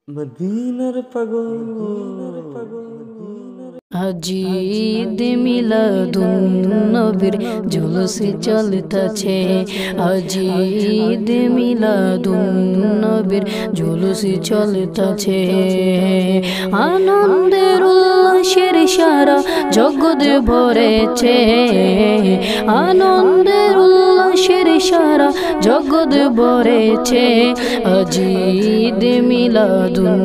মদিনার পাগল আজি ঈদ মিলাদুন নবীর জুলুসে চলতেছে। আজি ঈদ মিলাদুন নবীর জুলুসে চলতেছে। আনন্দের উল্লাসের সারা জগৎ ভরেছে। আনন্দের উল্লাসের সারা জগৎ ভরেছে। আজি ঈদ মিলাদুন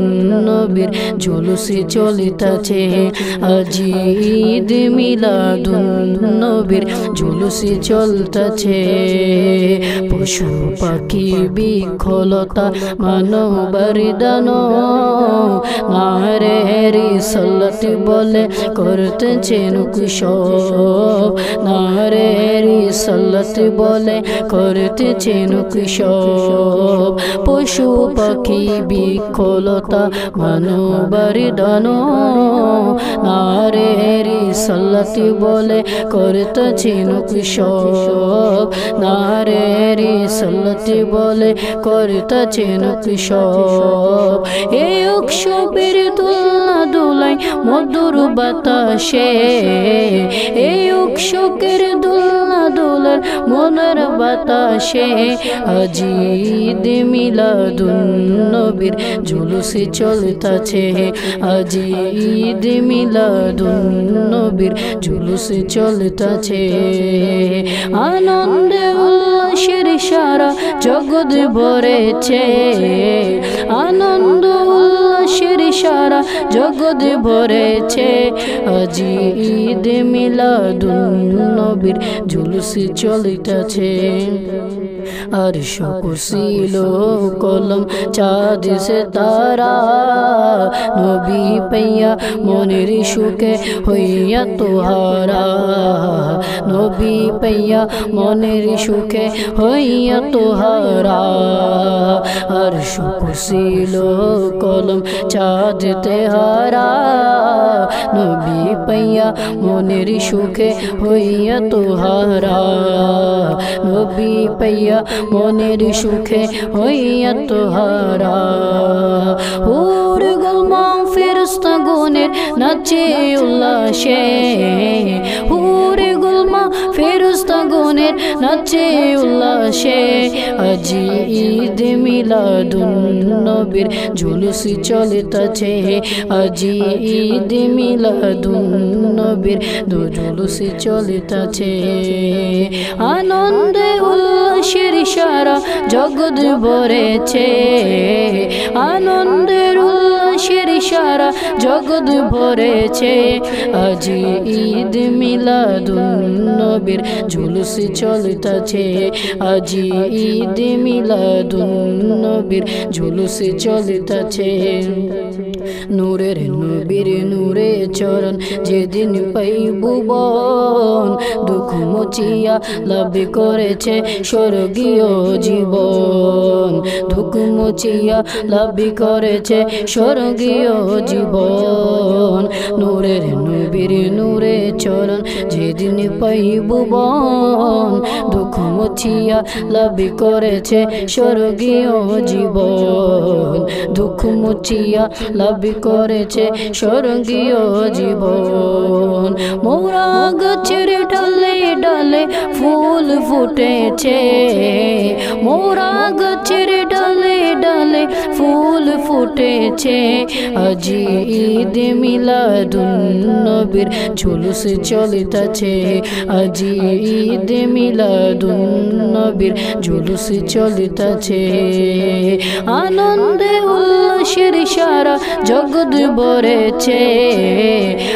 নবীর জুলুসে চলতেছে। আজি ঈদ মিলাদুন নবীর জুলুসে চলতেছে। পশু পাখি বৃক্ষলতা মানবের দান নারে রিসালাত বলে করতেছেন কুশব। নারে রিসালাত বলে করতেছেন কুশব। পশু পাখি বৃক্ষলতা মানবের দান নারে রিসালাত বলে করতেছেন কুশব। নারে রিসালাত বলে করতেছেন কুশব। এই উৎসবের দোলনা দোলায় মধুর বাতাসে। এই উৎসবের দোলনা দোলার মনের বাতাসে। আজি ঈদ মিলাদুন নবীর জুলুসে চলতেছে। আজি ঈদ মিলাদুন নবীর জুলুসে চলতেছে। আনন্দে উল্লাসের সারা জগৎ ভরেছে। আনন্দ উল্লাসের সারা জগৎ ভরেছে। আজি ঈদ মিলাদুন নবীর জুলুসে চলতেছে। আরশ কুরসি কলম চাঁদ সিতারা নবী পাইয়া মনের সুখে হইয়া তোহারা। নবী পাইয়া মনের সুখে হইয়া তোহারা। আরশ কুরসি কলম চাঁদ তেহারা নবী পাইয়া মনের সুখে হইয়া তোহারা। নবী পাইয়া মনের সুখে হইয়া তোহারা। হুর গুলমা ফেরেশতা গুনের নাচে উল্লাসে। হুর গুলমা ফেরেশতা গুনের নাচে উল্লাসে। আজি ঈদ মিলাদুন নবীর জুলুসে চলতেছে। আজি ঈদ মিলাদুন নবীর জুলুসে চলতেছে। আনন্দে উল্লাসের সারা জগৎ ভরেছে। আনন্দের উল্লাসের সারা জগৎ ভরেছে। আজি ঈদ মিলাদুন নবীর জুলুসে চলতেছে। আজি ঈদ মিলাদুন নবীর জুলুসে চলতেছে। নূরের নবীর নূরে চরণ যেদিন পাইব বন দুঃখ মুছিয়া লাভ করেছে স্বর্গীয় জীবন। দুঃখ মুছিয়া লাভ করেছে স্বর্গীয় জীবন। নূরের নবীর নূরে চরণ যেদিন পাইব বন দুঃখ মুছিয়া লাভ করেছে স্বর্গীয় জীবন। দুঃখ মুছিয়া লাভ করেছে স্বর্গীয় জীবন। মোরা গাছের ডালে ডালে ফুল ফুটেছে। মোরা গাছের ডালে ডালে ফুল ফুটেছে। আজি ঈদ মিলাদুন নবীর জুলুসে চলতেছে। আজি ঈদ মিলাদুন নবীর জুলুসে চলতেছে। আনন্দে উল্লাসের সারা জগৎ ভরেছে।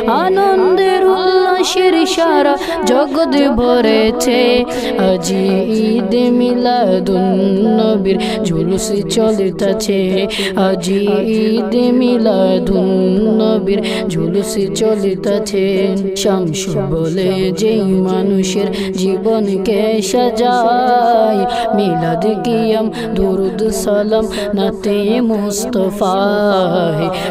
আনন্দের উল্লাসের সারা জগৎ ভরেছে। আজি ঈদ মিলাদুন নবীর জুলুসে চলতেছে। আজি ঈদ মিলাদুন নবীর জুলুসে চলতেছে। শামস বলে যেই মানুষের জীবনকে সাজায় মিলাদ কিয়াম দুরুদ সালাম নাতে মুস্তফা।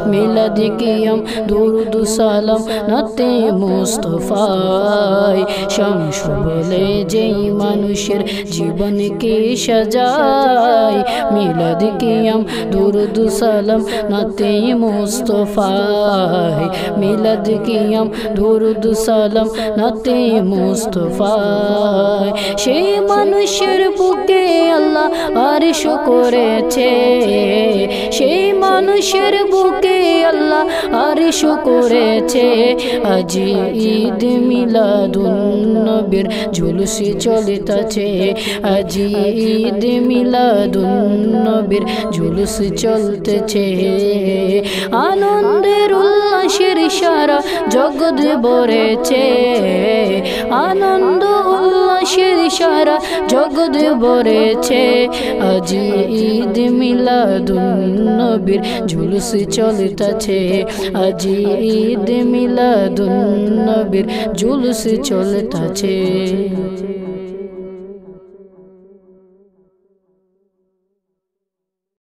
মিলাদ কিয়াম দুরুদ সালাম নাতে মুস্তফা। মুস্তফায় শামস বলে যেই মানুষের জীবনকে সাজায় মিলাদ কিয়াম দুরুদ সালাম নাতে মুস্তফায় মিলাদ কিয়াম দুরুদ সালাম নাতে মুস্তফায় সেই মানুষের বুকে আল্লাহ আরশ করেছে সেই মানুষের বুকে আল্লাহ আরশ করেছে আজ ঈদ মিলাদুন নবীর জুলুস চলিতেছে আজ ঈদ মিলাদুন নবীর জুলুস চলতেছে আনন্দের উল্লাসের সারা জগৎ ভরেছে আনন্দ উল্লাসের সারা জগৎ ভরেছে আজ ঈদ মিলাদুন নবীর জুলুস চলিতেছে আজ ঈদ মিলাদুন নবীর জুলুস চলিতেছে।